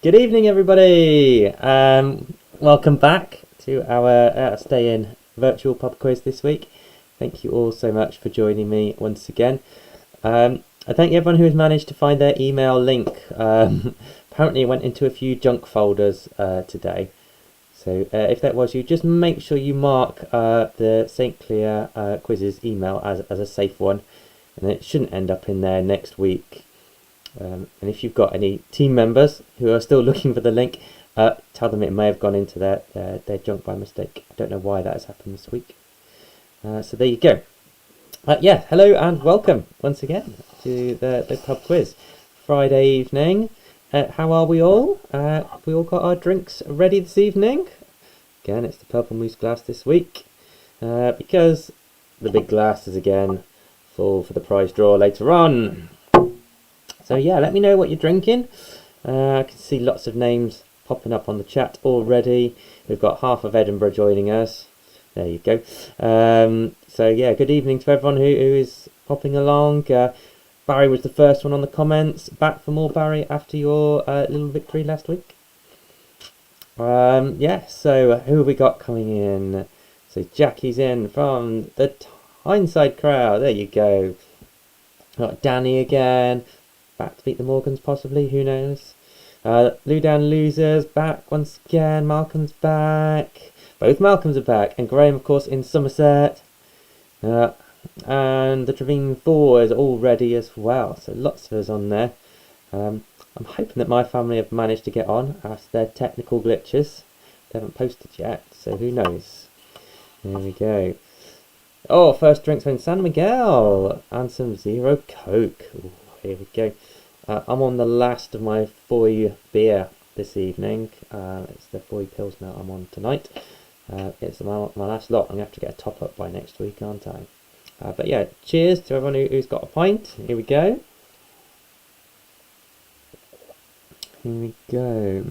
Good evening, everybody. Welcome back to our Stay In virtual pub quiz this week. Thank you all so much for joining me once again. I thank everyone who has managed to find their email link. Apparently it went into a few junk folders today. So if that was you, just make sure you mark the St. Clear quizzes email as a safe one, and it shouldn't end up in there next week. And if you've got any team members who are still looking for the link, tell them it may have gone into their junk by mistake. I don't know why that has happened this week. So there you go. Yeah, hello and welcome once again to the pub quiz. Friday evening. How are we all? We all got our drinks ready this evening. Again, it's the purple moose glass this week. Because the big glass is again full for the prize draw later on. So yeah, let me know what you're drinking. I can see lots of names popping up on the chat already. We've got half of Edinburgh joining us. There you go. So yeah, good evening to everyone who is popping along. Barry was the first one on the comments. Back for more, Barry, after your little victory last week. Yeah, so who have we got coming in? So Jackie's in from the Tyneside crowd. There you go. Got Danny again. Back to beat the Morgans, possibly. Who knows? Ludan Losers back once again. Malcolm's back. Both Malcolms are back. And Graham, of course, in Somerset. And the Trevine 4 is all ready as well. So lots of us on there. I'm hoping that my family have managed to get on after their technical glitches. They haven't posted yet, so who knows? There we go. Oh, first drinks in San Miguel. And some Zero Coke. Ooh. Here we go. I'm on the last of my Foy beer this evening. It's the Foy Pilsner I'm on tonight. It's my last lot. I'm going to have to get a top up by next week, aren't I? But yeah, cheers to everyone who's got a pint. Here we go. Here we go.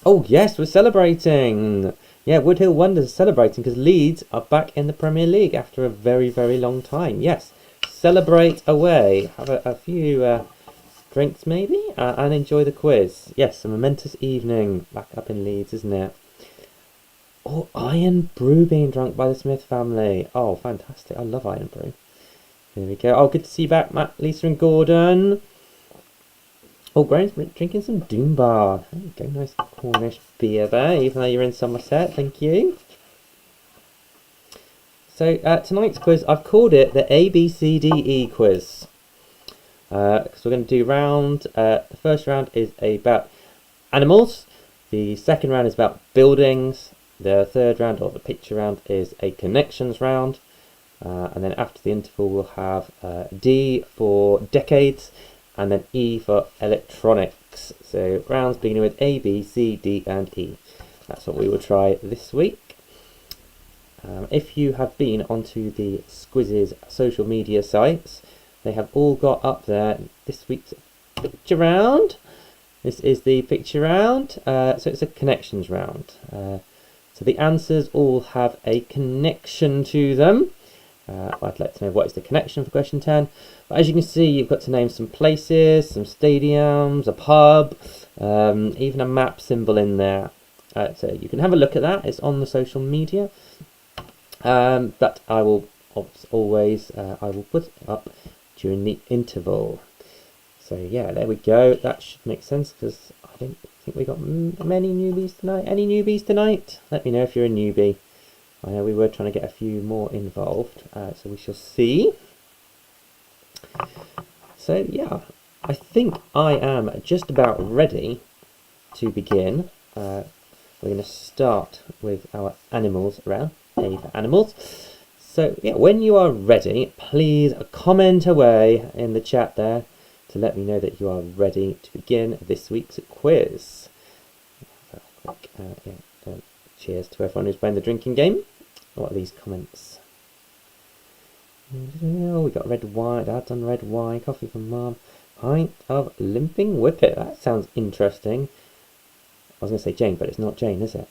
Oh yes, we're celebrating. Yeah, Woodhill Wonders are celebrating because Leeds are back in the Premier League after a very, very long time. Yes. Celebrate away, have a few drinks maybe, and enjoy the quiz. Yes, a momentous evening back up in Leeds, isn't it? Oh, Iron Brew being drunk by the Smith family. Oh, fantastic. I love Iron Brew. Here we go. Oh, good to see you back, Matt, Lisa and Gordon. Oh, Graham's drinking some Doom Bar. There you go, nice Cornish beer there, even though you're in Somerset. Thank you. So tonight's quiz, I've called it the ABCDE quiz. Because we're going to do the first round is about animals. The second round is about buildings. The third round, or the picture round, is a connections round. And then after the interval, we'll have D for decades, and then E for electronics. So rounds beginning with A, B, C, D, and E. That's what we will try this week. If you have been onto the Squizz's social media sites, they have all got up there this week's picture round. This is the picture round, so it's a connections round. So the answers all have a connection to them. I'd like to know what is the connection for question 10. But as you can see, you've got to name some places, some stadiums, a pub, even a map symbol in there. So you can have a look at that. It's on the social media. But I will always I will put it up during the interval. So yeah, there we go. That should make sense because I don't think we got many newbies tonight. Any newbies tonight? Let me know if you're a newbie. I know we were trying to get a few more involved, so we shall see. So yeah, I think I am just about ready to begin. We're going to start with our animals round. A for animals. So yeah, when you are ready, please comment away in the chat there to let me know that you are ready to begin this week's quiz. Cheers to everyone who's playing the drinking game. What are these comments? Oh, we got red wine. Dad's done red wine. Coffee from Mum. Pint of limping whippet. That sounds interesting. I was going to say Jane, but it's not Jane, is it?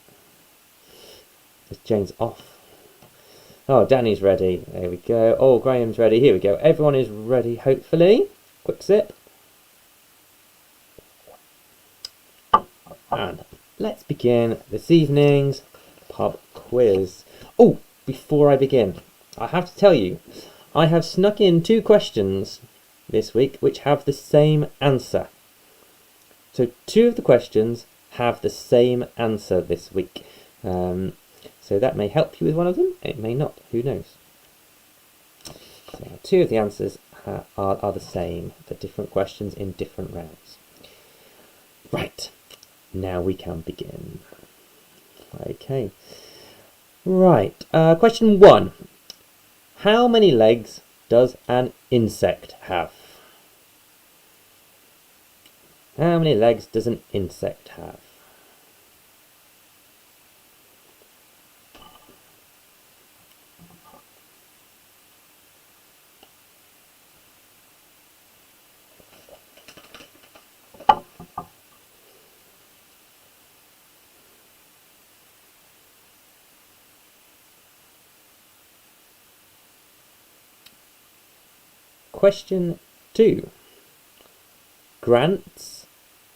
Because Jane's off. Oh, Danny's ready. There we go. Oh, Graham's ready. Here we go. Everyone is ready, hopefully. Quick sip. And let's begin this evening's pub quiz. Oh, before I begin, I have to tell you, I have snuck in 2 questions this week which have the same answer. So 2 of the questions have the same answer this week. So that may help you with one of them, it may not, who knows. So 2 of the answers are the same for different questions in different rounds. Right, now we can begin. Okay, right, question 1. How many legs does an insect have? How many legs does an insect have? Question 2. Grants,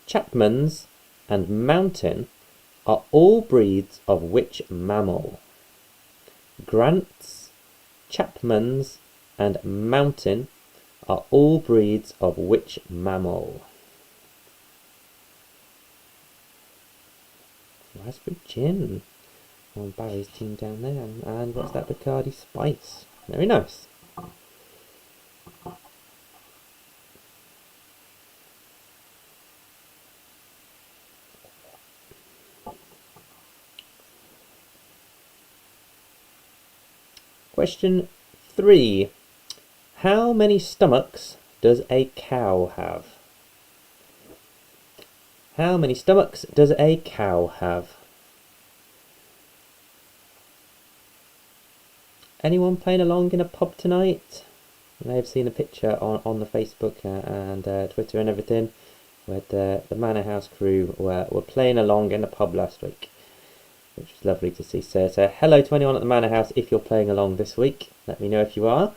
Chapmans and Mountain are all breeds of which mammal? Grants, Chapmans and Mountain are all breeds of which mammal? Raspberry gin on Barry's team down there, and what's that, Bacardi Spice? Very nice. Question 3. How many stomachs does a cow have? How many stomachs does a cow have? Anyone playing along in a pub tonight? You may have seen a picture on the Facebook and Twitter and everything where the Manor House crew were playing along in a pub last week, which was lovely to see. So hello to anyone at the Manor House if you're playing along this week. Let me know if you are.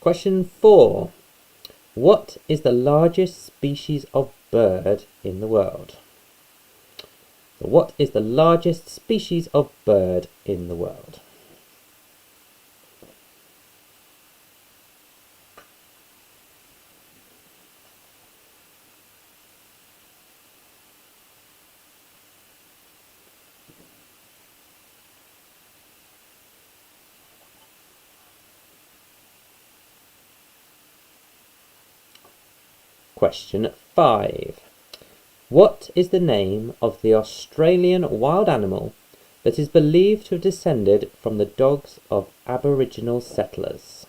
Question 4. What is the largest species of bird in the world? So what is the largest species of bird in the world? Question 5. What is the name of the Australian wild animal that is believed to have descended from the dogs of Aboriginal settlers?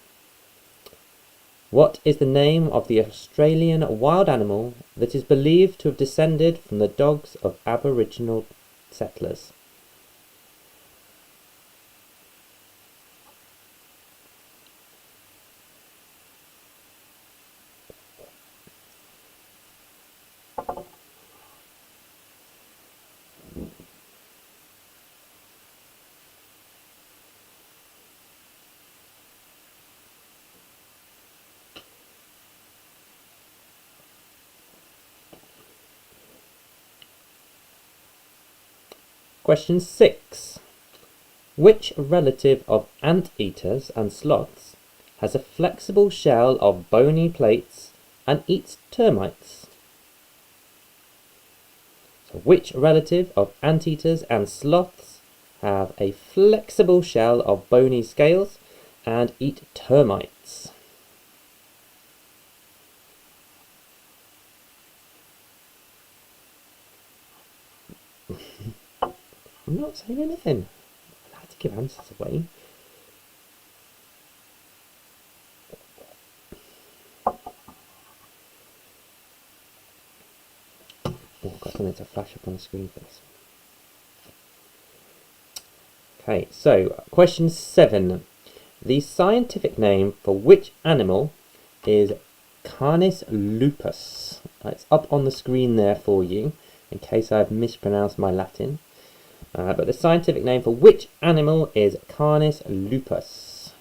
What is the name of the Australian wild animal that is believed to have descended from the dogs of Aboriginal settlers? Question 6. Which relative of anteaters and sloths has a flexible shell of bony plates and eats termites? So which relative of anteaters and sloths have a flexible shell of bony scales and eat termites? I'm not saying anything. I had to give answers away. Oh, I've got something to flash up on the screen for this. Okay, so question 7. The scientific name for which animal is Canis lupus? It's up on the screen there for you, in case I've mispronounced my Latin. But the scientific name for which animal is Canis lupus?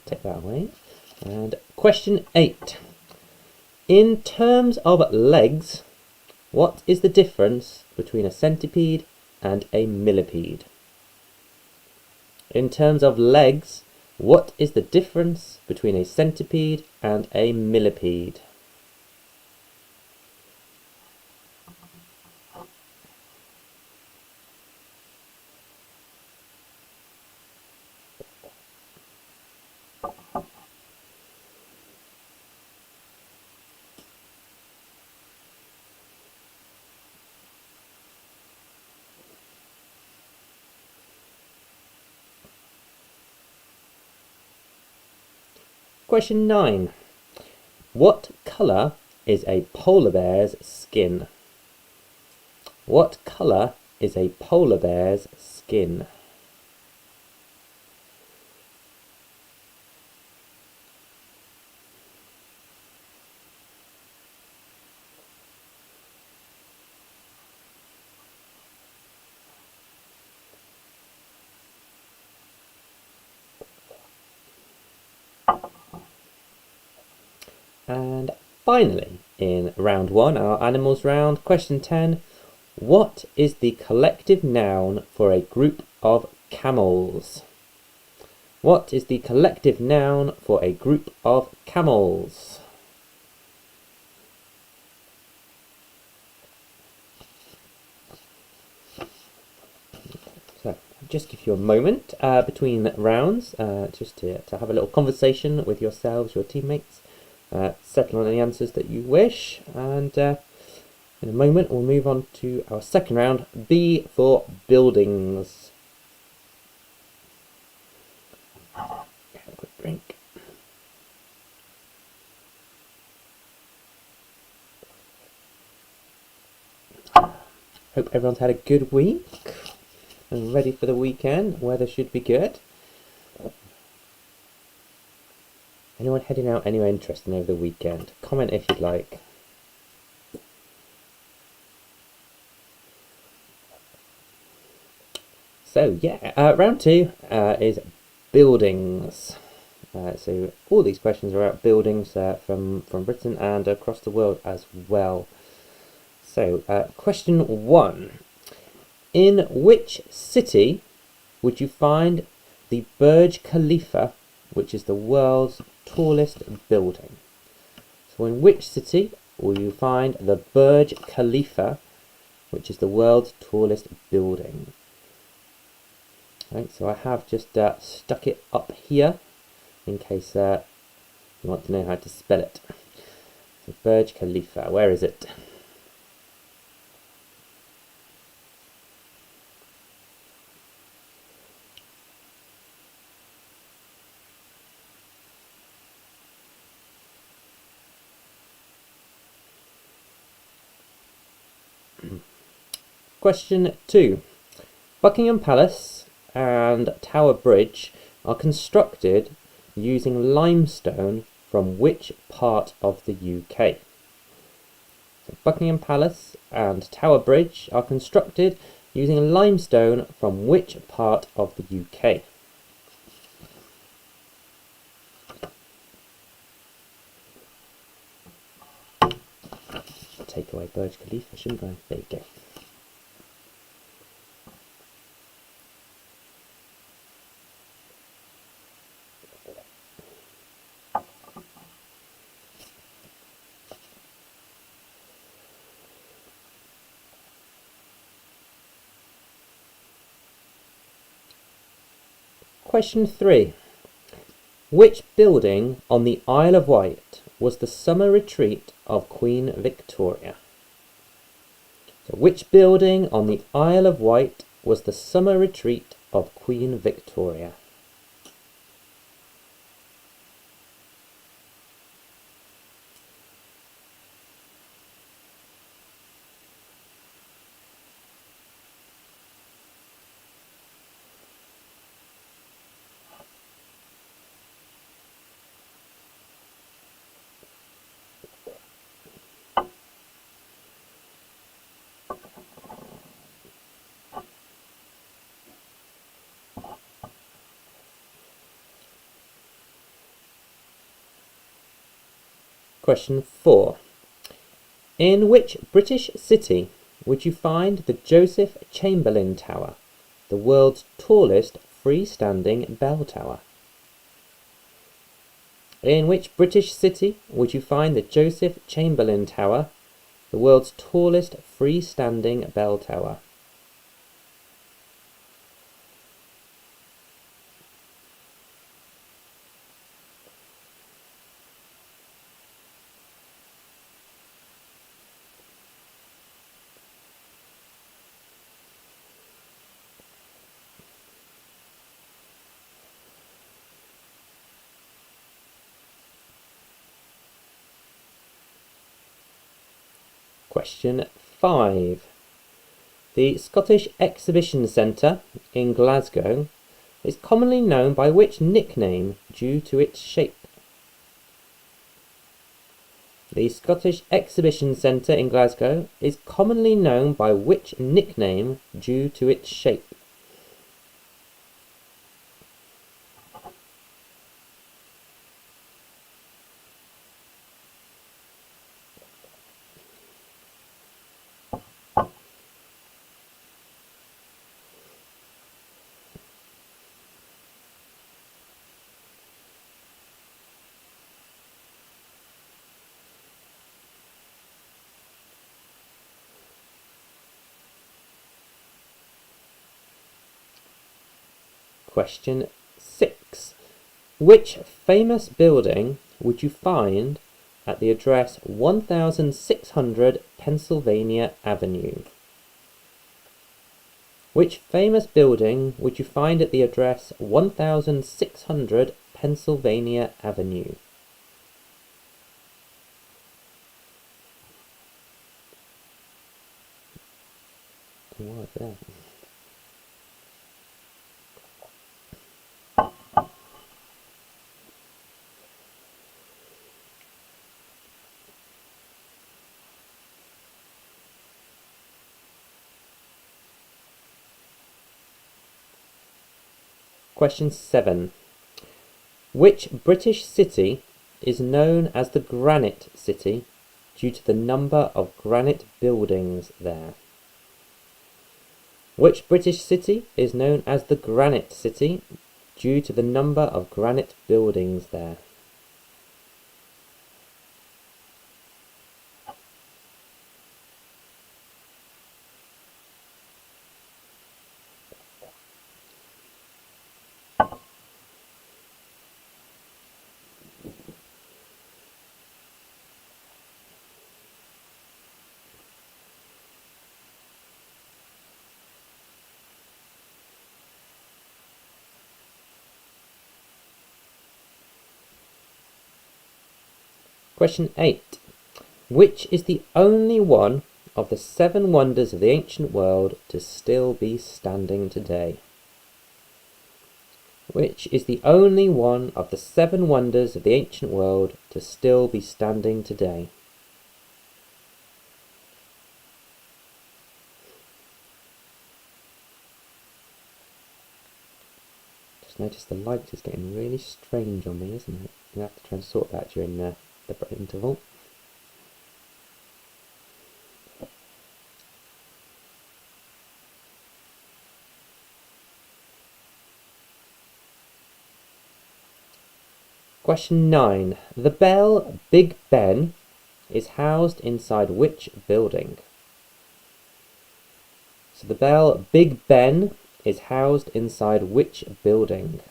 Take that away. And question 8. In terms of legs, what is the difference between a centipede and a millipede? In terms of legs, what is the difference between a centipede and a millipede? Question 9. What colour is a polar bear's skin? What colour is a polar bear's skin? And finally, in round 1, our animals round, question 10. What is the collective noun for a group of camels? What is the collective noun for a group of camels? So, just give you a moment between rounds just to have a little conversation with yourselves, your teammates, settle on any answers that you wish, and in a moment we'll move on to our second round, B for buildings. Have a quick drink. Hope everyone's had a good week and ready for the weekend. Weather should be good. Anyone heading out anywhere interesting over the weekend? Comment if you'd like. So yeah, round 2 is buildings. So all these questions are about buildings from Britain and across the world as well. So question 1. In which city would you find the Burj Khalifa, which is the world's tallest building? So in which city will you find the Burj Khalifa, which is the world's tallest building? Right, so I have just stuck it up here in case you want to know how to spell it. So Burj Khalifa, where is it? Question 2. Buckingham Palace and Tower Bridge are constructed using limestone from which part of the UK? So Buckingham Palace and Tower Bridge are constructed using limestone from which part of the UK? Take away Burj Khalifa, shouldn't I? There you go. Question 3. Which building on the Isle of Wight was the summer retreat of Queen Victoria? So which building on the Isle of Wight was the summer retreat of Queen Victoria? question 4. In which British city would you find the Joseph Chamberlain Tower, the world's tallest freestanding bell tower? In which British city would you find the Joseph Chamberlain Tower, the world's tallest freestanding bell tower? Question 5. The Scottish Exhibition Centre in Glasgow is commonly known by which nickname due to its shape? The Scottish Exhibition Centre in Glasgow is commonly known by which nickname due to its shape? Question 6. Which famous building would you find at the address 1600 Pennsylvania Avenue? Which famous building would you find at the address 1600 Pennsylvania Avenue? What is that? Question 7. Which British city is known as the Granite City due to the number of granite buildings there? Which British city is known as the Granite City due to the number of granite buildings there? Question 8. Which is the only one of the 7 wonders of the ancient world to still be standing today? Which is the only one of the 7 wonders of the ancient world to still be standing today? Just notice the light is getting really strange on me, isn't it? You have to try and sort that during the interval. Question 9. The bell Big Ben is housed inside which building? So the bell Big Ben is housed inside which building?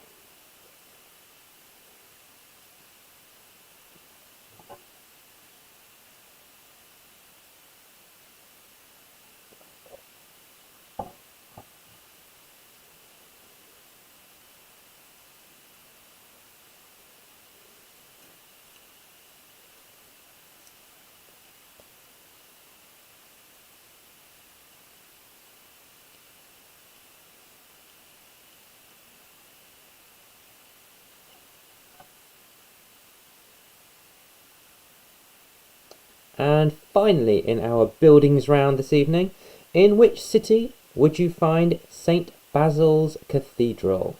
And finally, in our buildings round this evening, in which city would you find St. Basil's Cathedral?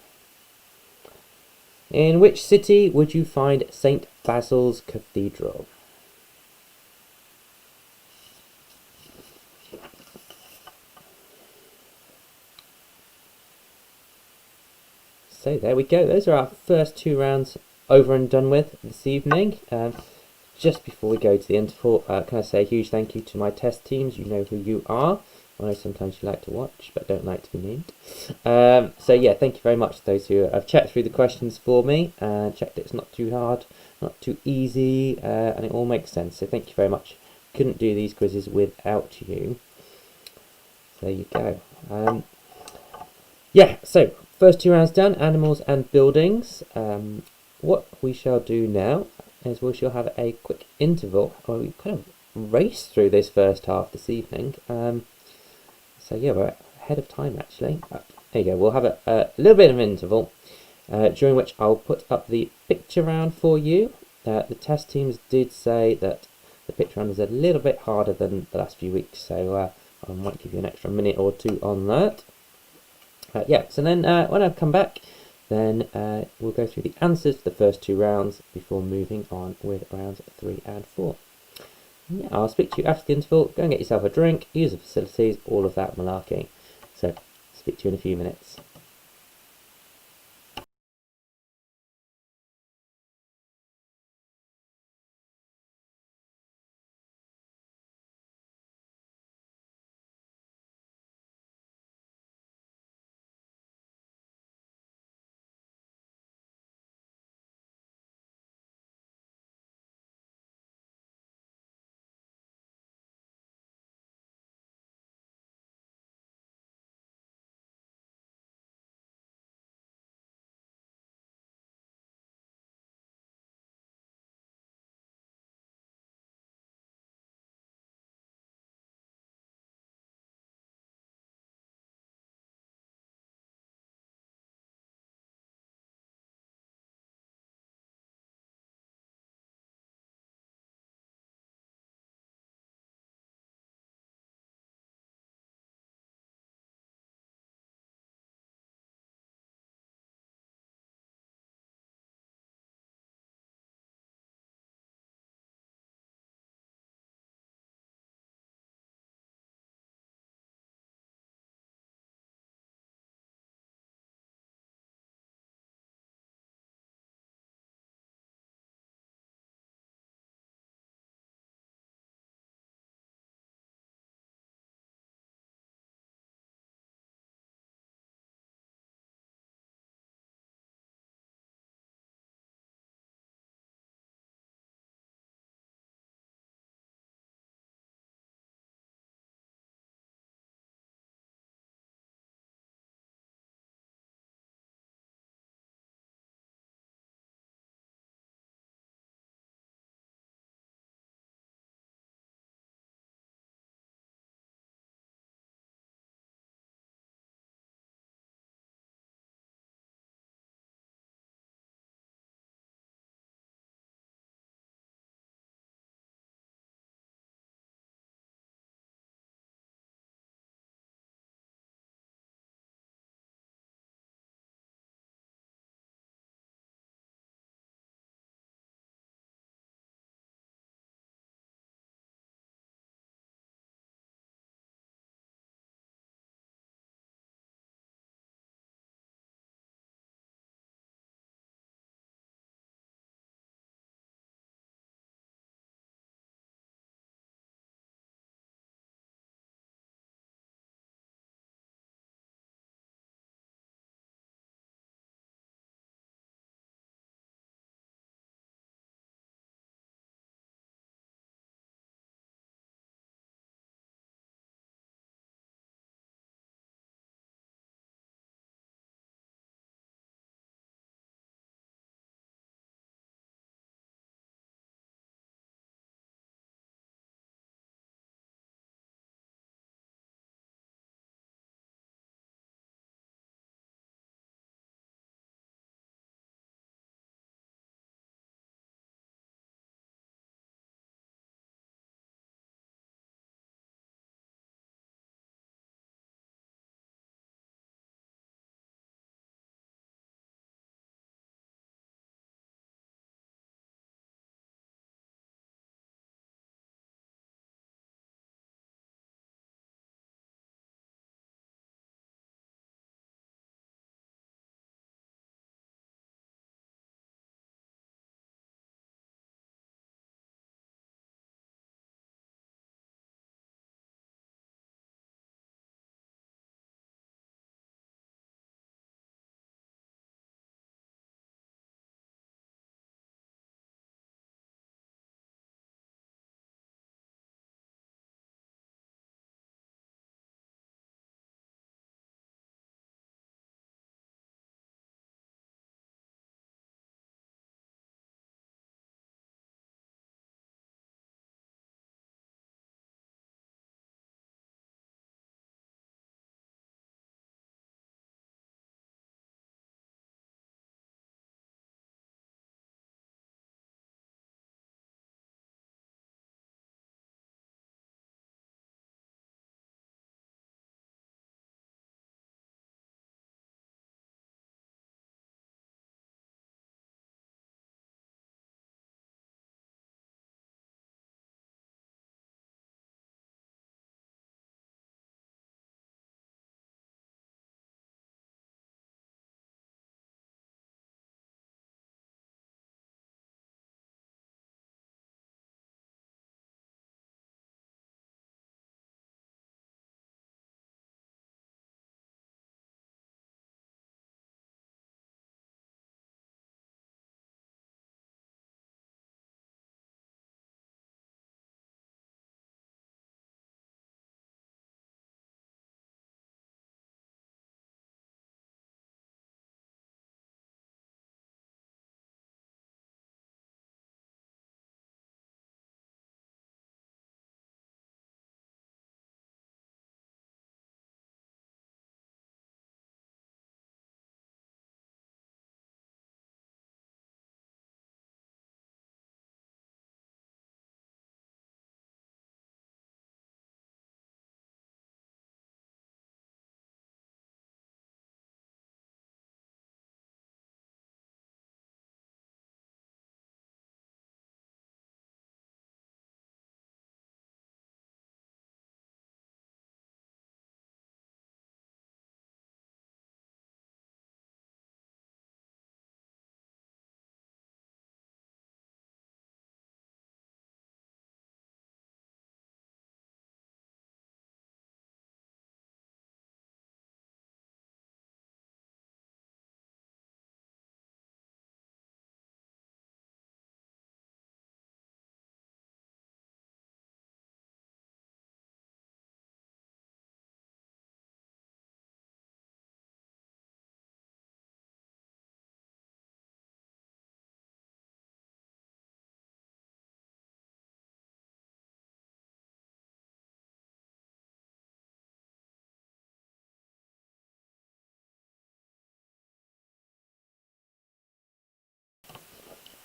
In which city would you find St. Basil's Cathedral? so there we go. Those are our first 2 rounds over and done with this evening. Just before we go to the interval, can I say a huge thank you to my test teams? You know who you are. I know sometimes you like to watch, but don't like to be named. So yeah, thank you very much to those who have checked through the questions for me and checked it's not too hard, not too easy, and it all makes sense. So thank you very much. Couldn't do these quizzes without you. So there you go. Yeah, so first 2 rounds done, animals and buildings. What we shall do now is we shall have a quick interval where we kind of race through this first half this evening. So yeah, we're ahead of time actually. There you go, we'll have a little bit of an interval during which I'll put up the picture round for you. The test teams did say that the picture round was a little bit harder than the last few weeks, so I might give you an extra minute or two on that. Yeah, so then when I come back, then we'll go through the answers for the first 2 rounds before moving on with rounds 3 and 4. Yeah, I'll speak to you after the interval. Go and get yourself a drink, use the facilities, all of that malarkey. So, speak to you in a few minutes.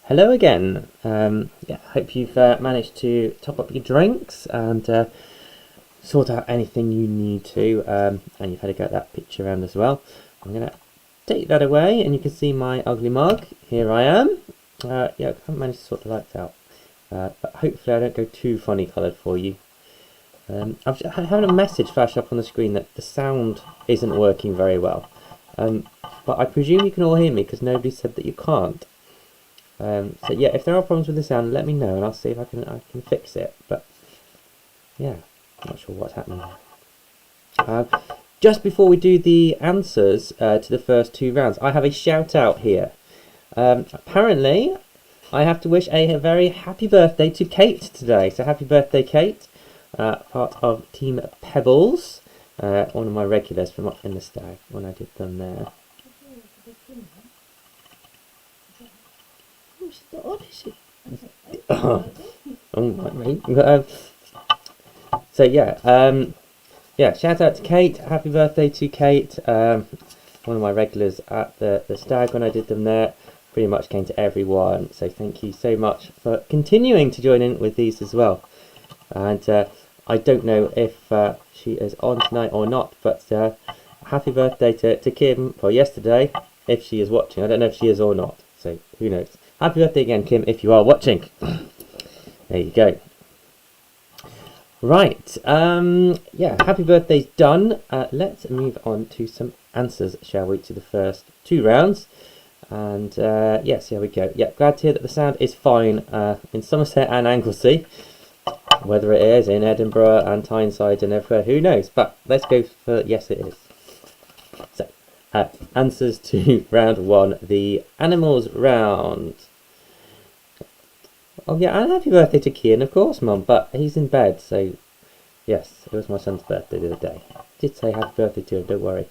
hello again. Yeah, hope you've managed to top up your drinks and sort out anything you need to, and you've had a go at that picture round as well. I'm going to take that away, and you can see my ugly mug. Here I am. Yeah, I haven't managed to sort the lights out, but hopefully I don't go too funny coloured for you. I'm having a message flash up on the screen that the sound isn't working very well, but I presume you can all hear me because nobody said that you can't. So yeah, if there are problems with the sound, let me know and I'll see if I can fix it. But yeah, I'm not sure what's happening there. Just before we do the answers to the first 2 rounds, I have a shout out here. Apparently, I have to wish a very happy birthday to Kate today. So happy birthday, Kate! Part of Team Pebbles, one of my regulars from up in the stag when I did them there. So yeah, shout out to Kate. Happy birthday to Kate. One of my regulars at the stag when I did them there. Pretty much came to everyone. So thank you so much for continuing to join in with these as well. And I don't know if she is on tonight or not, but happy birthday to Kim for yesterday, if she is watching. I don't know if she is or not, so who knows. Happy birthday again, Kim, if you are watching. There you go. Right, yeah, happy birthday's done. Let's move on to some answers, shall we, to the first 2 rounds. And yes, here we go. Yeah, glad to hear that the sound is fine in Somerset and Anglesey. Whether it is in Edinburgh and Tyneside and everywhere, who knows? But let's go for yes, it is. So, answers to round 1, the animals round. Oh yeah, and happy birthday to Kian, of course, Mum, but he's in bed, so yes, it was my son's birthday the other day. I did say happy birthday to him, don't worry.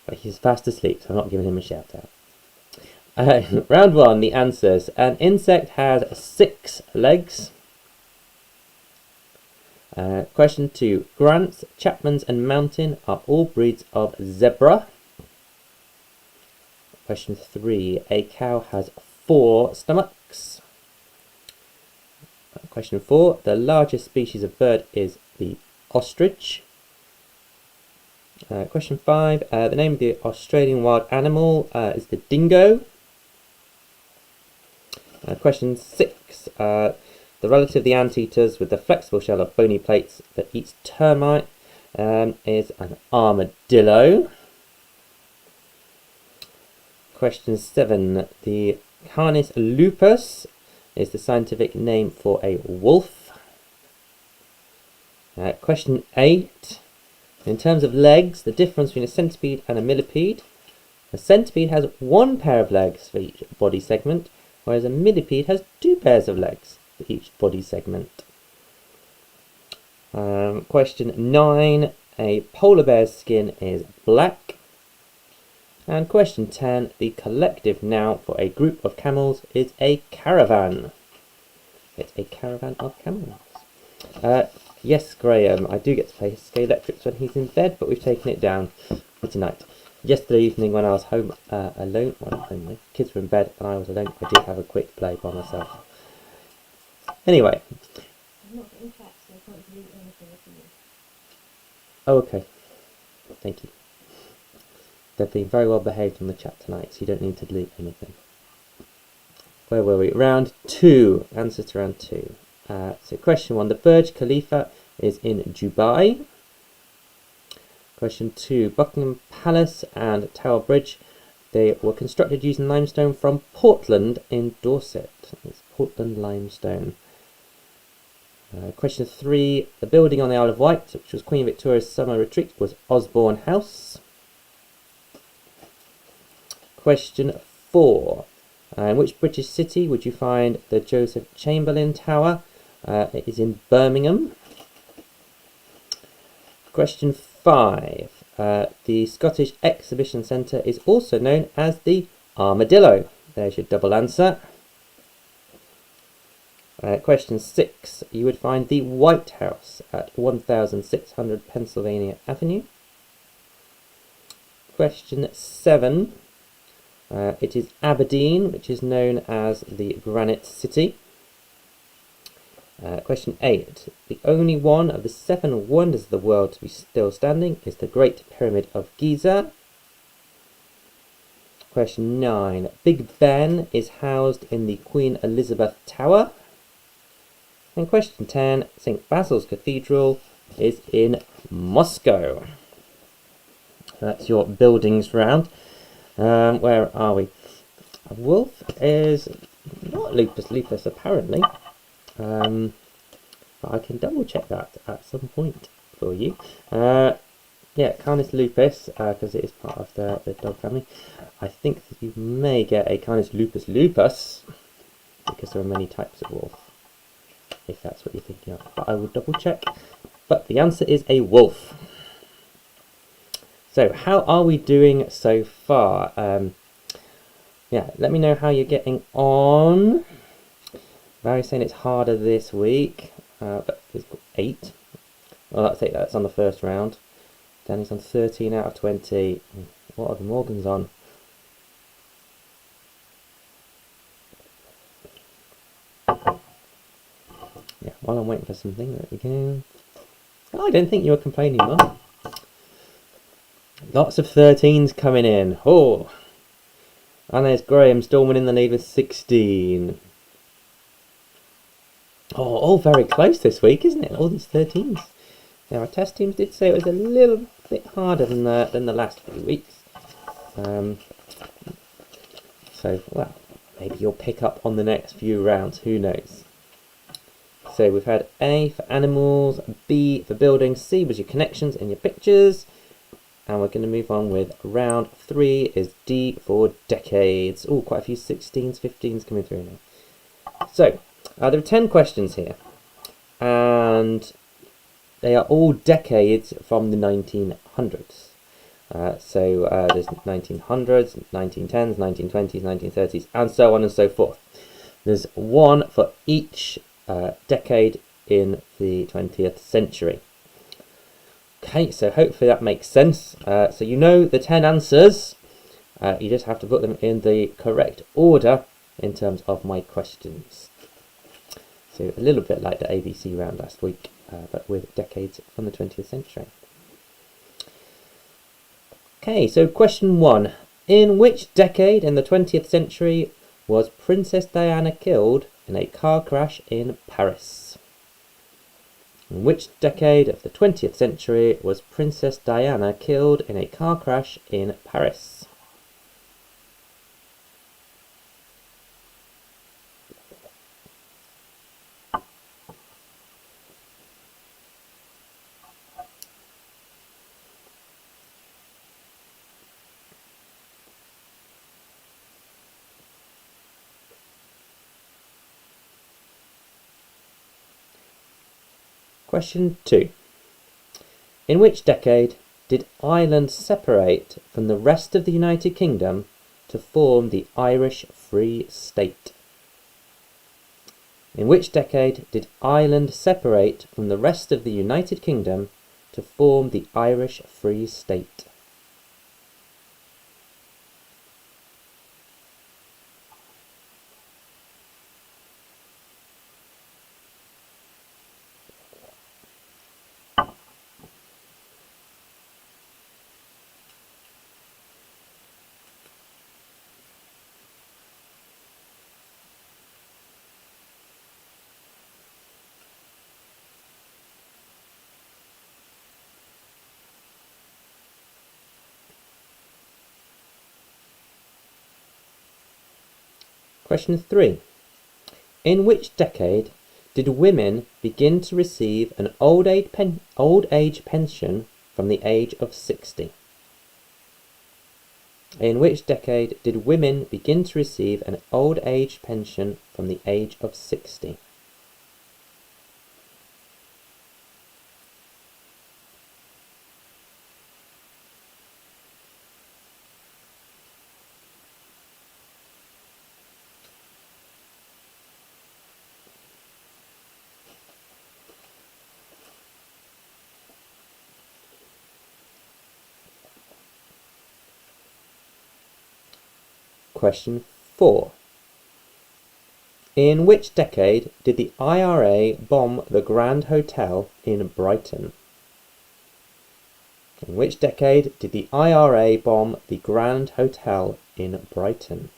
But he's fast asleep, so I'm not giving him a shout out. Round 1, the answers. An insect has 6 legs. Question 2. Grants, Chapmans and Mountain are all breeds of zebra. Question 3. A cow has 4 stomachs. Question 4. The largest species of bird is the ostrich. Question 5. The name of the Australian wild animal is the dingo. Question 6. The relative of the anteaters with the flexible shell of bony plates that eats termite is an armadillo. Question 7. The Canis lupus is the scientific name for a wolf. Question 8. In terms of legs, the difference between a centipede and a millipede. A centipede has 1 pair of legs for each body segment, whereas a millipede has 2 pairs of legs for each body segment. Question 9. A polar bear's skin is black. And question 10. The collective noun for a group of camels is a caravan. It's a caravan of camels. Yes, Graham, I do get to play Scalextrics when he's in bed, but we've taken it down for tonight. Yesterday evening when I was home alone, well, not home, the kids were in bed and I was alone, I did have a quick play by myself. Anyway. I'm not getting chat, so I can't delete anything if you need. Oh, okay. Thank you. They've been very well behaved on the chat tonight, so you don't need to delete anything. Where were we? Round 2. Answer to round 2. So question 1. The Burj Khalifa is in Dubai. Question 2. Buckingham Palace and Tower Bridge, they were constructed using limestone from Portland in Dorset. It's Portland limestone. Question 3. The building on the Isle of Wight, which was Queen Victoria's summer retreat, was Osborne House. Question 4. In which British city would you find the Joseph Chamberlain Tower? It is in Birmingham. Question 5. The Scottish Exhibition Centre is also known as the Armadillo. There's your double answer. Question 6. You would find the White House at 1600 Pennsylvania Avenue. Question 7. It is Aberdeen, which is known as the Granite City. Question 8. The only one of the 7 wonders of the world to be still standing is the Great Pyramid of Giza. Question 9. Big Ben is housed in the Queen Elizabeth Tower. And question 10. St. Basil's Cathedral is in Moscow. That's your buildings round. Where are we? A wolf is not lupus apparently. But I can double check that at some point for you. Yeah, Canis lupus, because it is part of the dog family. I think that you may get a Canis lupus because there are many types of wolf, if that's what you're thinking of. But I will double check. But the answer is a wolf. So how are we doing so far? Yeah, let me know how you're getting on. Barry's saying it's harder this week, but he's got 8. Well, I'll take that. That's on the first round. Danny's on 13 out of 20. What are the Morgans on? Yeah, while I'm waiting for something, there we go. Oh, I don't think you were complaining, Mum. Lots of 13s coming in. Oh! And there's Graham storming in the lead with 16. Oh, all very close this week, isn't it? All these 13s. Now, our test teams did say it was a little bit harder than the last few weeks. So, well, maybe you'll pick up on the next few rounds. Who knows? So we've had A for animals, B for buildings, C was your connections and your pictures. And we're going to move on with round 3 is D for decades. Oh, quite a few 16s, 15s coming through now. So, there are 10 questions here. And they are all decades from the 1900s. So there's 1900s, 1910s, 1920s, 1930s, and so on and so forth. There's one for each decade in the 20th century. Okay, so hopefully that makes sense. So you know the 10 answers. You just have to put them in the correct order in terms of my questions. So a little bit like the ABC round last week, but with decades from the 20th century. Okay, so question 1. In which decade in the 20th century was Princess Diana killed in a car crash in Paris? In which decade of the 20th century was Princess Diana killed in a car crash in Paris? Question 2. In which decade did Ireland separate from the rest of the United Kingdom to form the Irish Free State? In which decade did Ireland separate from the rest of the United Kingdom to form the Irish Free State? Question 3. In which decade did women begin to receive an old age pension from the age of 60? In which decade did women begin to receive an old age pension from the age of 60? question 4. In which decade did the IRA bomb the Grand Hotel in Brighton? In which decade did the IRA bomb the Grand Hotel in Brighton?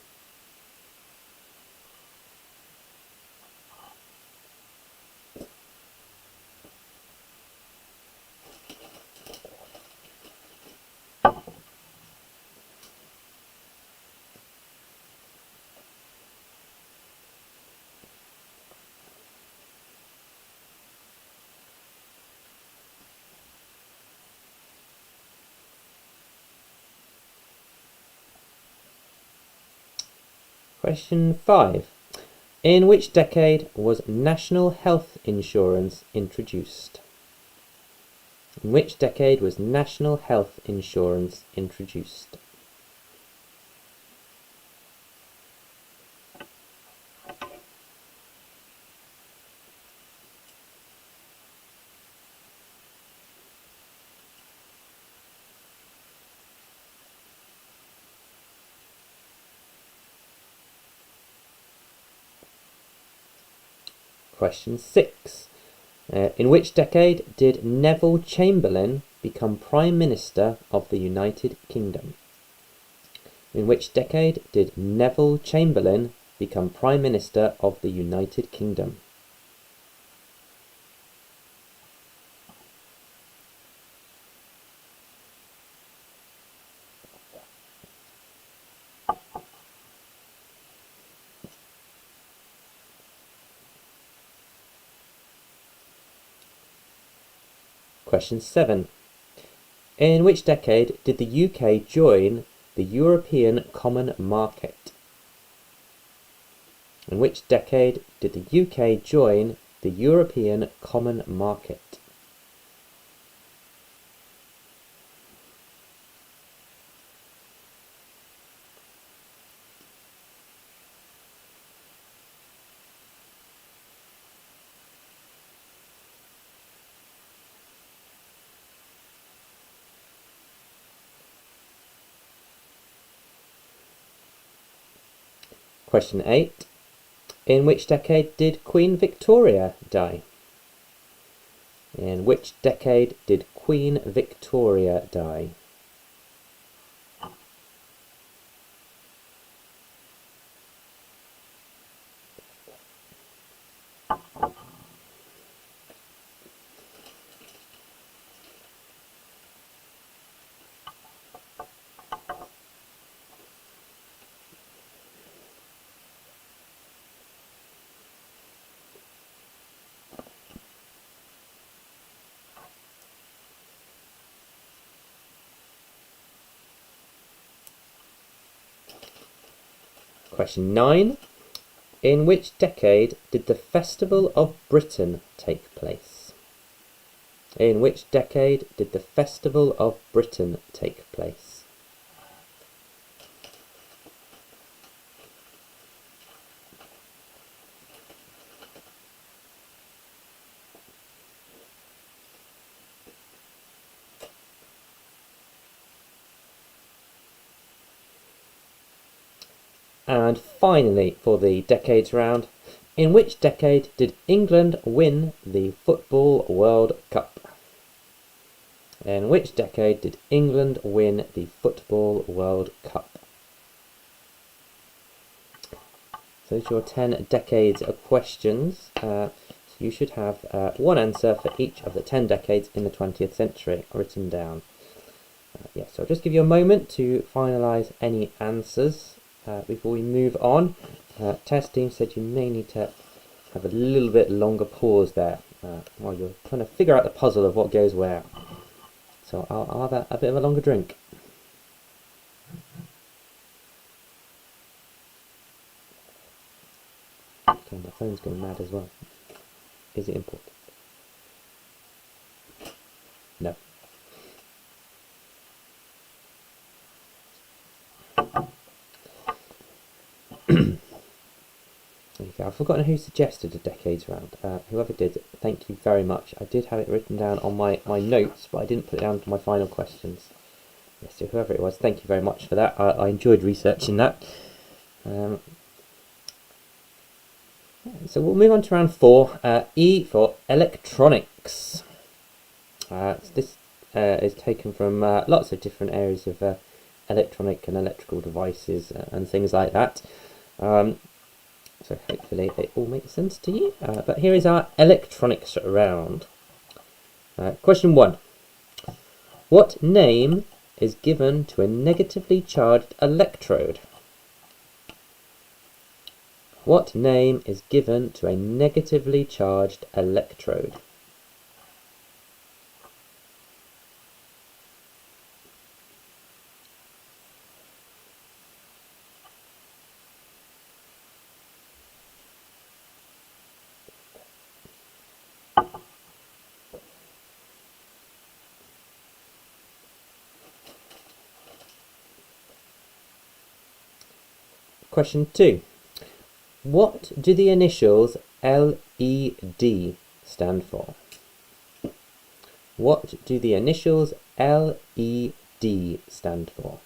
Question 5. In which decade was national health insurance introduced? In which decade was national health insurance introduced? Question 6. In which decade did Neville Chamberlain become Prime Minister of the United Kingdom? In which decade did Neville Chamberlain become Prime Minister of the United Kingdom? Question 7. In which decade did the UK join the European Common Market? In which decade did the UK join the European Common Market? Question 8. In which decade did Queen Victoria die? In which decade did Queen Victoria die? Question 9. In which decade did the Festival of Britain take place? In which decade did the Festival of Britain take place? And finally, for the decades round, in which decade did England win the Football World Cup? In which decade did England win the Football World Cup? So those are your 10 decades of questions. So you should have one answer for each of the 10 decades in the 20th century written down. So I'll just give you a moment to finalise any answers before we move on. Test team said you may need to have a little bit longer pause there while you're trying to figure out the puzzle of what goes where. So I'll have a bit of a longer drink. Okay, my phone's going mad as well. Is it important? No. Okay, I've forgotten who suggested a decades round. Whoever did, thank you very much. I did have it written down on my notes, but I didn't put it down for my final questions. Yes, so whoever it was, thank you very much for that. I enjoyed researching that. So we'll move on to round 4. E for electronics. This is taken from lots of different areas of electronic and electrical devices and things like that. So hopefully it all makes sense to you. But here is our electronics round. Question 1. What name is given to a negatively charged electrode? What name is given to a negatively charged electrode? Question 2. What do the initials LED stand for? What do the initials LED stand for?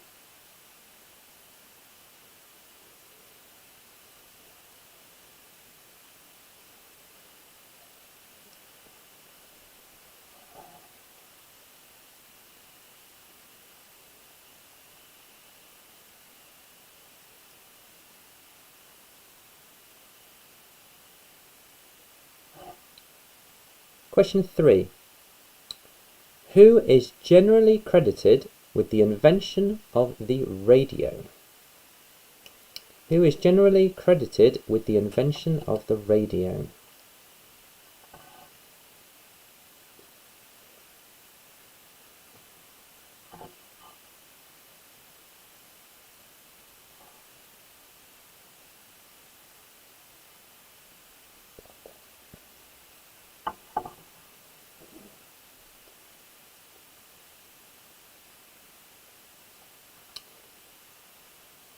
Question 3. Who is generally credited with the invention of the radio? Who is generally credited with the invention of the radio?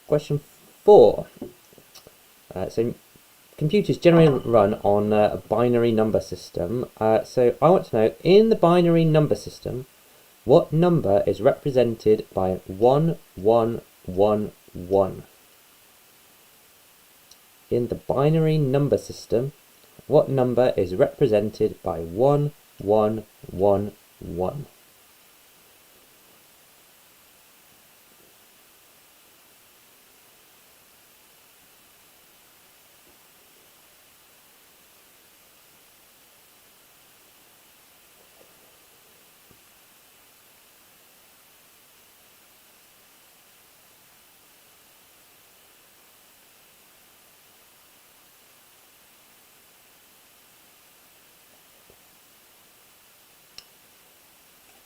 Question 4. So computers generally run on a binary number system. So I want to know, in the binary number system, what number is represented by 1111? In the binary number system, what number is represented by 1111?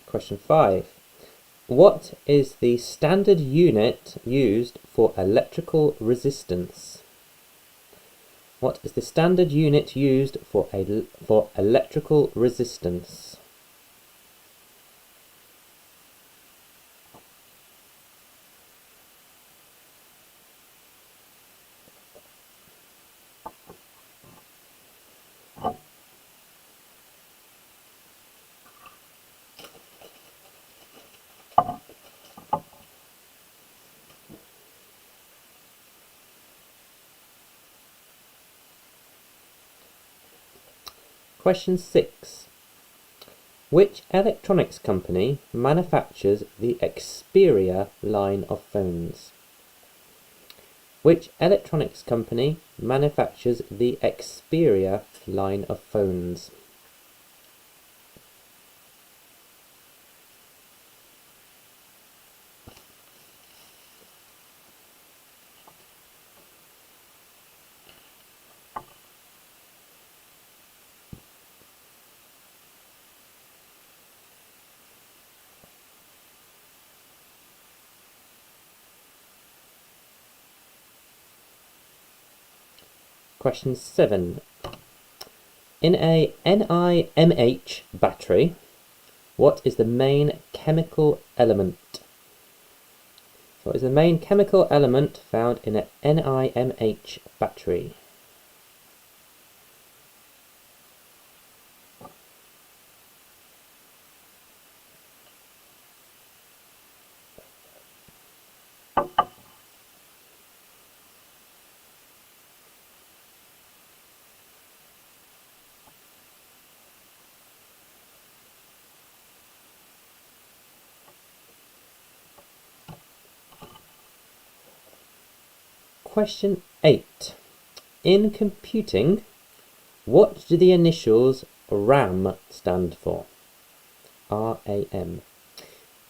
Question 5. What is the standard unit used for electrical resistance? What is the standard unit used for electrical resistance? Question 6. Which electronics company manufactures the Xperia line of phones? Which electronics company manufactures the Xperia line of phones? Question 7. In a NiMH battery, what is the main chemical element? What is the main chemical element found in a NiMH battery? question 8. In computing, what do the initials RAM stand for? RAM.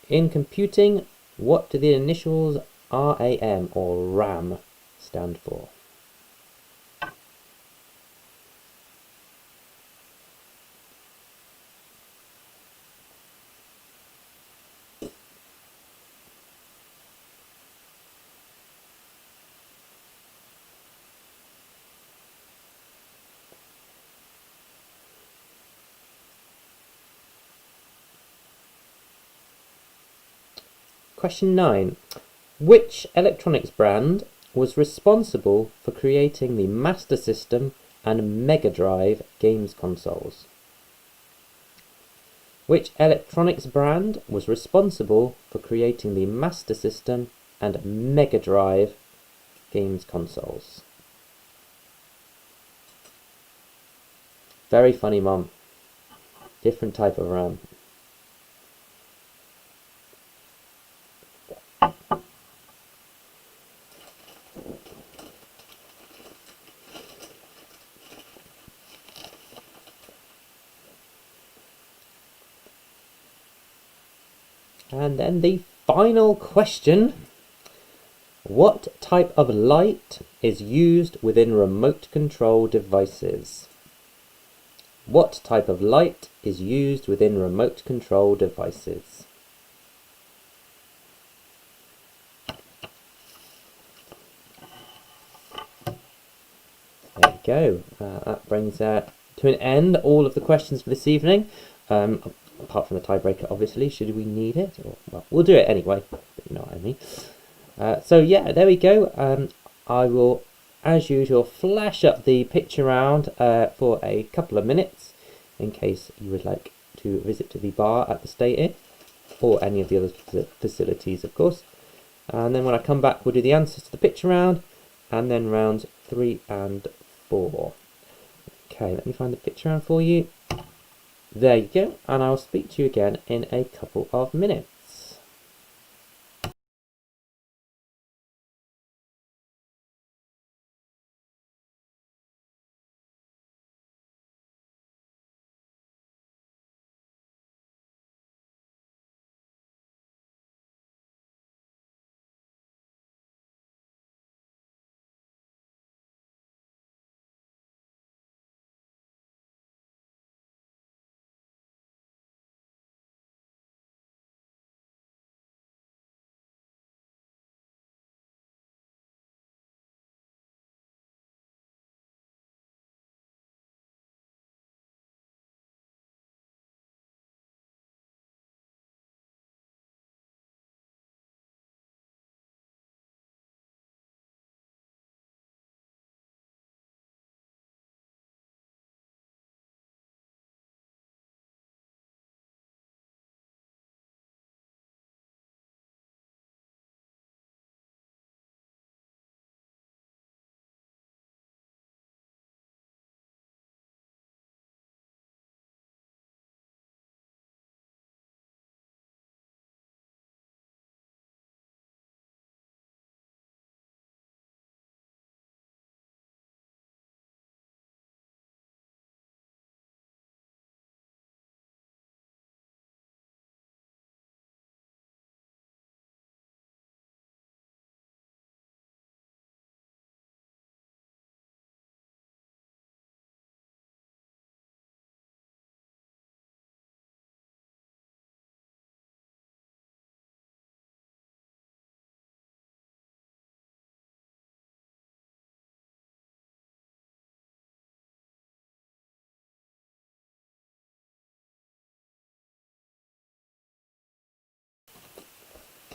In computing, what do the initials RAM or RAM stand for? Question 9. Which electronics brand was responsible for creating the Master System and Mega Drive games consoles? Which electronics brand was responsible for creating the Master System and Mega Drive games consoles? Very funny, Mum. Different type of RAM. And then the final question. What type of light is used within remote control devices? What type of light is used within remote control devices? There we go. That brings to an end all of the questions for this evening. Apart from the tiebreaker, obviously, should we need it? Or, well, we'll do it anyway, but you know what I mean. So yeah, there we go. I will, as usual, flash up the picture round for a couple of minutes in case you would like to visit to the bar at the State Inn or any of the other facilities, of course. And then when I come back, we'll do the answers to the picture round and then rounds 3 and 4. Okay, let me find the picture round for you. There you go, and I'll speak to you again in a couple of minutes.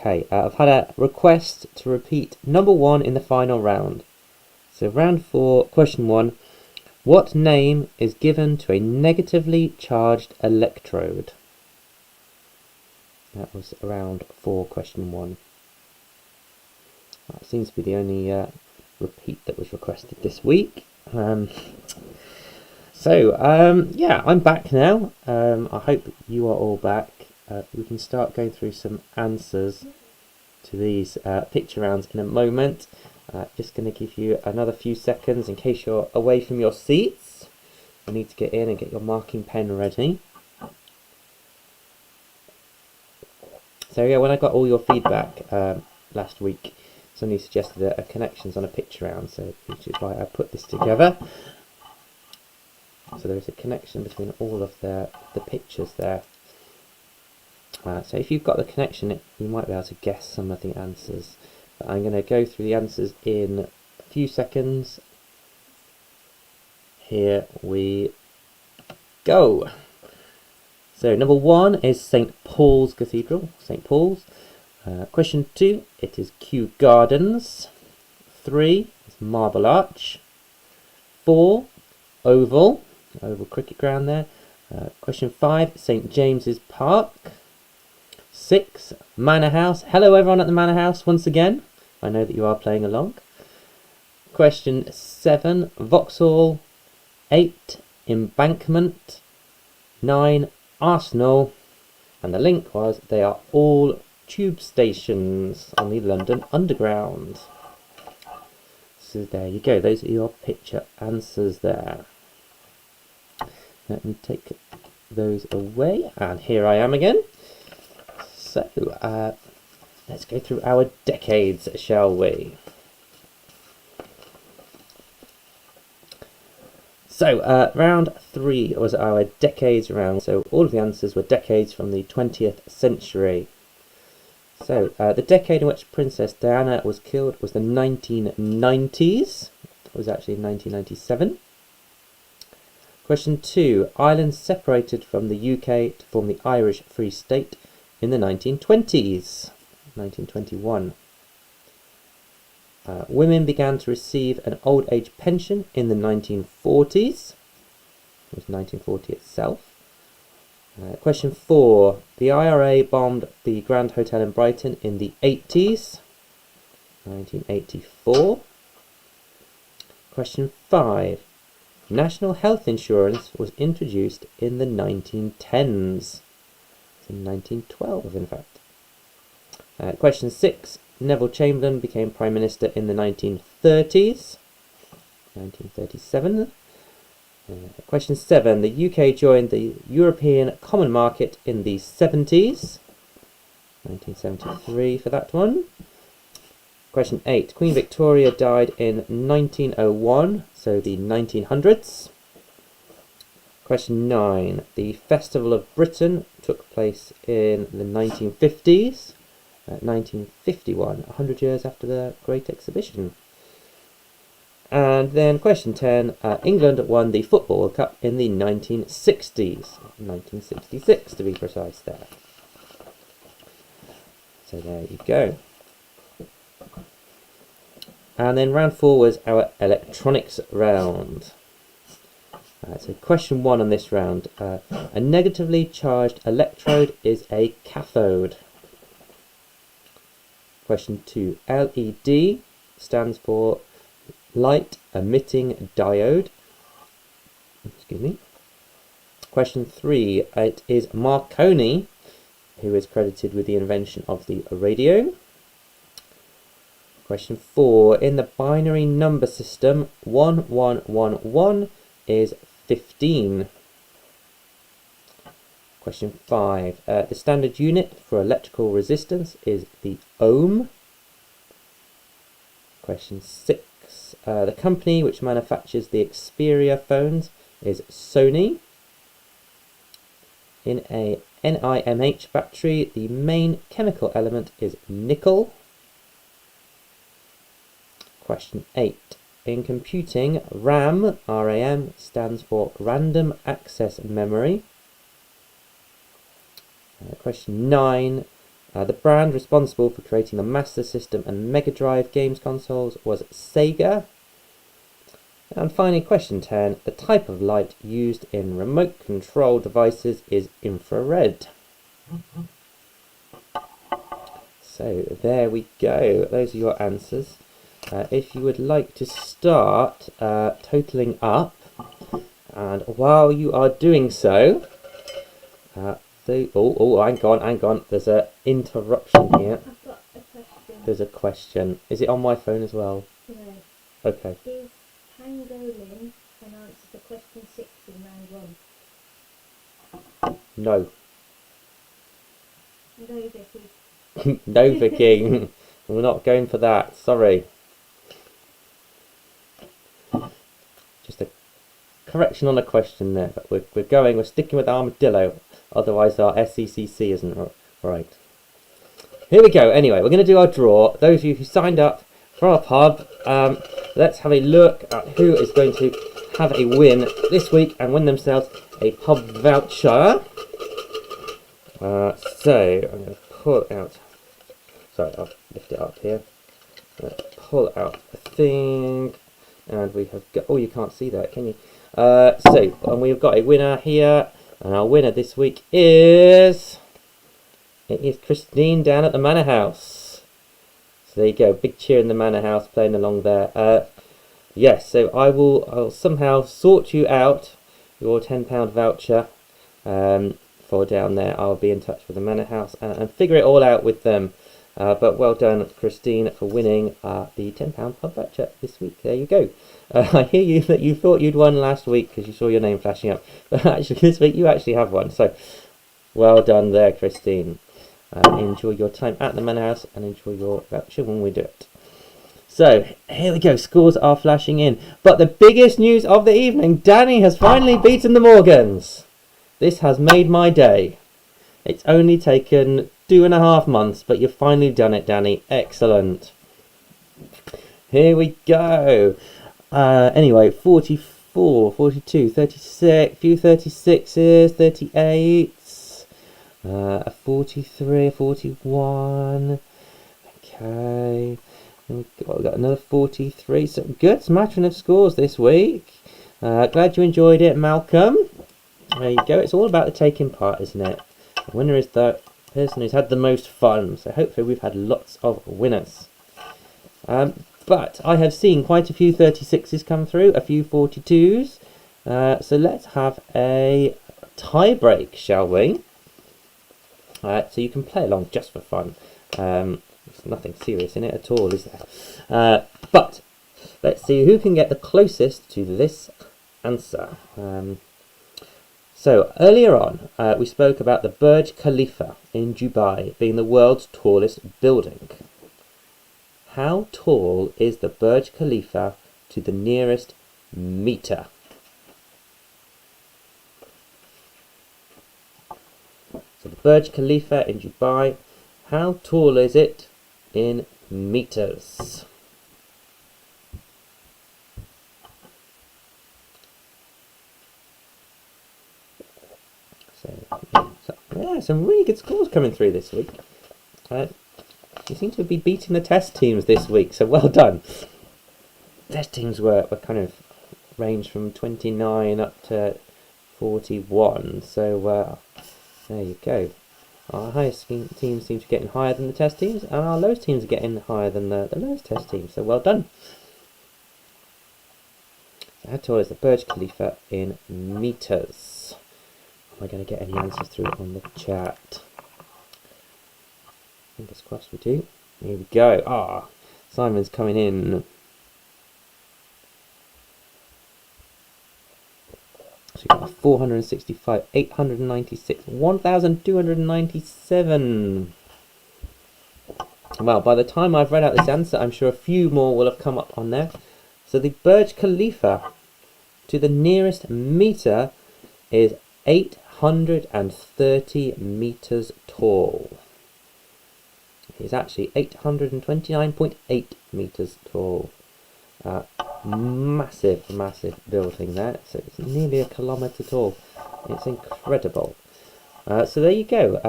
Okay, I've had a request to repeat number 1 in the final round. So round 4, question 1. What name is given to a negatively charged electrode? That was round 4, question 1. That seems to be the only repeat that was requested this week. Yeah, I'm back now. I hope you are all back. We can start going through some answers to these picture rounds in a moment. Just going to give you another few seconds in case you're away from your seats. You need to get in and get your marking pen ready. So yeah, when I got all your feedback last week, somebody suggested a connections on a picture round, so which is why I put this together. So there is a connection between all of the pictures there. So if you've got the connection, you might be able to guess some of the answers. But I'm going to go through the answers in a few seconds. Here we go. So number 1 is St. Paul's Cathedral, St. Paul's. Question 2, it is Kew Gardens. 3 is Marble Arch. 4, Oval cricket ground there. Question 5, St. James's Park. 6, Manor House. Hello everyone at the Manor House once again. I know that you are playing along. Question 7, Vauxhall. 8, Embankment. 9, Arsenal. And the link was they are all tube stations on the London Underground. So there you go. Those are your picture answers there. Let me take those away. And here I am again. So, let's go through our decades, shall we? So, round 3 was our decades round. So, all of the answers were decades from the 20th century. So, the decade in which Princess Diana was killed was the 1990s. It was actually 1997. Question 2. Ireland separated from the UK to form the Irish Free State in the 1920s. 1921. Women began to receive an old age pension in the 1940s. It was 1940 itself. Question 4. The IRA bombed the Grand Hotel in Brighton in the 80s. 1984. Question 5. National health insurance was introduced in the 1910s. In 1912, in fact. Question 6. Neville Chamberlain became Prime Minister in the 1930s. 1937. Question 7. The UK joined the European Common Market in the 70s. 1973 for that one. Question 8. Queen Victoria died in 1901, so the 1900s. Question 9. The Festival of Britain took place in the 1950s. 1951, 100 years after the Great Exhibition. And then question 10, England won the Football World Cup in the 1960s, 1966 to be precise there. So there you go. And then round 4 was our electronics round. So question 1 on this round, a negatively charged electrode is a cathode. Question 2, LED stands for light emitting diode. Excuse me. Question 3, it is Marconi who is credited with the invention of the radio. Question 4, in the binary number system, 1111 is 15. Question 5. The standard unit for electrical resistance is the ohm. Question 6. The company which manufactures the Xperia phones is Sony. In a NiMH battery, the main chemical element is nickel. Question 8. In computing, RAM, RAM, stands for Random Access Memory. Question 9. The brand responsible for creating the Master System and Mega Drive games consoles was Sega. And finally, question 10. The type of light used in remote control devices is infrared. So there we go. Those are your answers. If you would like to start totaling up, and while you are doing so, hang on, there's an interruption here. I've got a question. There's a question. Is it on my phone as well? No. Okay. Is pangolin an answer to question 6 in round 1? No. No, Vicky. No, Vicky. We're not going for that. Sorry. Just a correction on a question there. But we're sticking with armadillo. Otherwise, our SECC isn't right. Here we go. Anyway, we're going to do our draw. Those of you who signed up for our pub, let's have a look at who is going to have a win this week and win themselves a pub voucher. So I'm going to pull out. Sorry, I'll lift it up here. Pull out a thing, and we have got. Oh, you can't see that, can you? And we've got a winner here, and our winner this week is. It is Christine down at the Manor House. So there you go, big cheer in the Manor House, playing along there. Yes, so I'll somehow sort you out your £10 voucher for down there. I'll be in touch with the Manor House and figure it all out with them. But well done, Christine, for winning the £10 pub voucher this week. There you go. I hear you that you thought you'd won last week because you saw your name flashing up. But actually, this week you actually have won. So well done there, Christine. Enjoy your time at the Manor House and enjoy your voucher when we do it. So, here we go. Scores are flashing in. But the biggest news of the evening, Danny has finally beaten the Morgans. This has made my day. It's only taken 2.5 months, but you've finally done it, Danny. Excellent. Here we go. Anyway, 44, 42, 36, few 36s, 38. A 43, a 41. Okay. We've got another 43. So good smattering of scores this week. Glad you enjoyed it, Malcolm. There you go. It's all about the taking part, isn't it? The winner is the person who's had the most fun. So hopefully we've had lots of winners. But I have seen quite a few 36s come through, a few 42s. So let's have a tie break, shall we? So you can play along just for fun. There's nothing serious in it at all, is there? But let's see who can get the closest to this answer. So earlier on, we spoke about the Burj Khalifa in Dubai being the world's tallest building. How tall is the Burj Khalifa to the nearest metre? So the Burj Khalifa in Dubai, how tall is it in metres? So yeah, some really good scores coming through this week. You seem to be beating the test teams this week, so well done. Test teams were kind of ranged from 29 up to 41, so there you go. Our highest teams seem to be getting higher than the test teams, and our lowest teams are getting higher than the lowest test teams, so well done. So how tall is the Burj Khalifa in metres? Am I going to get any answers through on the chat? Fingers crossed we do. Here we go. Simon's coming in. So we've got 465, 896, 1,297. Well, by the time I've read out this answer, I'm sure a few more will have come up on there. So the Burj Khalifa to the nearest metre is 830 metres tall. It's actually 829.8 metres tall. Massive building there. So it's nearly a kilometre tall. It's incredible. So there you go.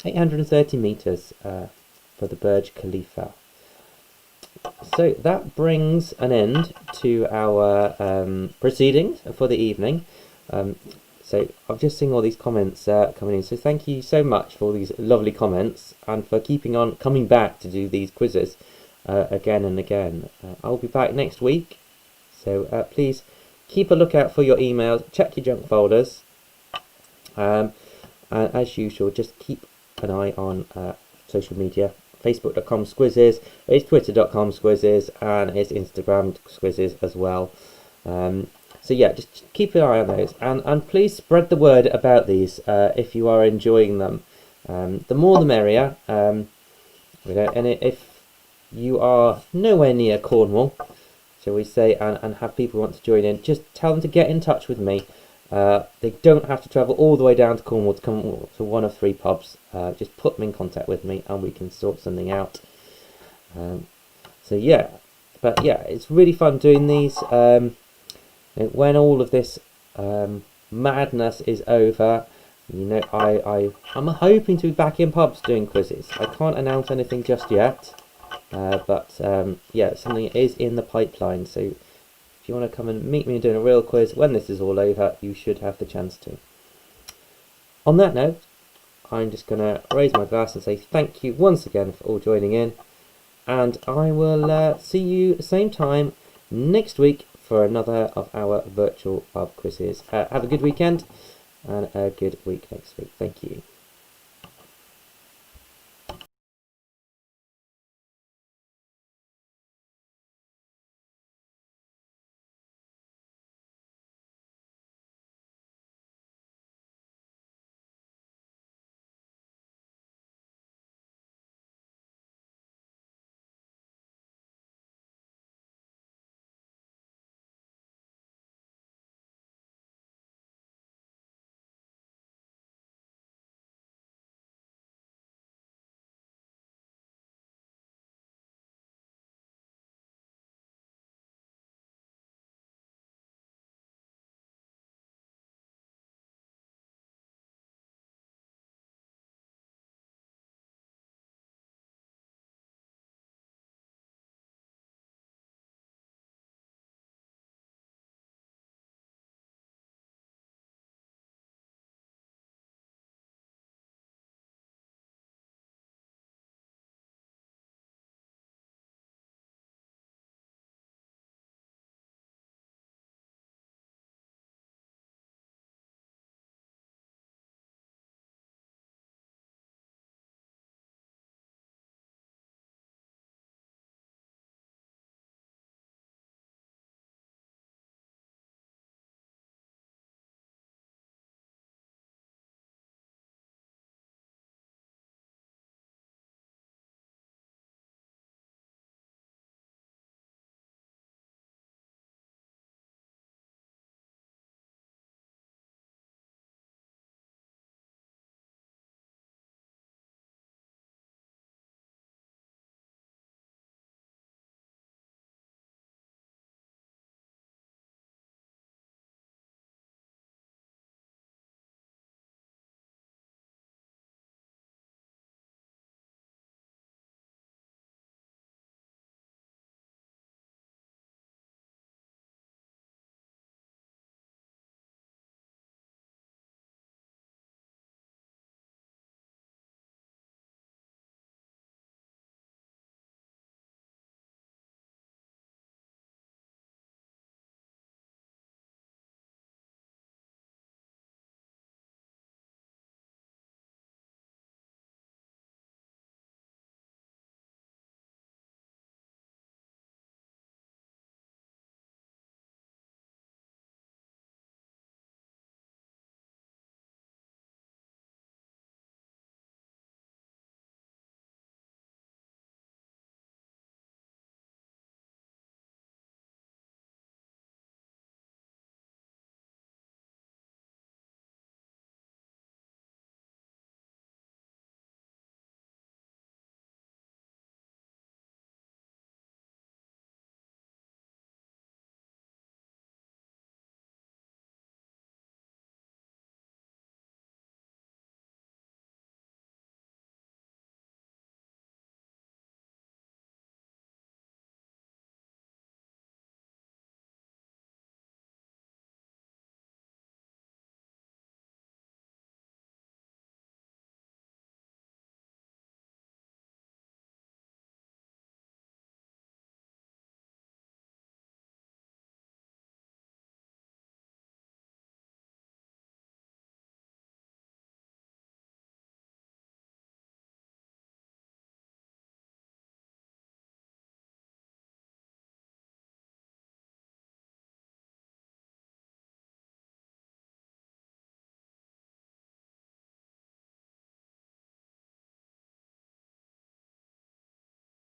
830 metres for the Burj Khalifa. So that brings an end to our proceedings for the evening. So I've just seen all these comments coming in. So thank you so much for all these lovely comments and for keeping on coming back to do these quizzes again and again. I'll be back next week. So please keep a lookout for your emails. Check your junk folders. And as usual, just keep an eye on social media facebook.com/squizzes, it's twitter.com/squizzes, and it's Instagram squizzes as well. So yeah, just keep an eye on those, and please spread the word about these if you are enjoying them. The more the merrier. And if you are nowhere near Cornwall, shall we say, and have people want to join in, just tell them to get in touch with me. They don't have to travel all the way down to Cornwall to come to one of 3 pubs. Just put them in contact with me and we can sort something out. So yeah, but yeah, it's really fun doing these. When all of this madness is over, I'm hoping to be back in pubs doing quizzes. I can't announce anything just yet, but yeah, something is in the pipeline. So if you want to come and meet me doing a real quiz when this is all over, you should have the chance to. On that note, I'm just going to raise my glass and say thank you once again for all joining in, and I will see you same time next week for another of our virtual pub quizzes. Have a good weekend and a good week next week. Thank you.